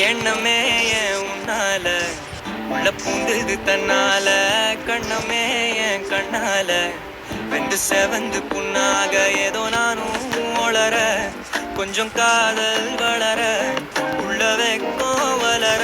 எண்ணமே ஏன் உன்னால உள்ள பூந்தது தன்னால கண்ணமே என் கண்ணால வெந்து செவந்து புண்ணாக ஏதோ நானும் ஒளர கொஞ்சம் காதல் வளர உள்ள வெக்கம் வளர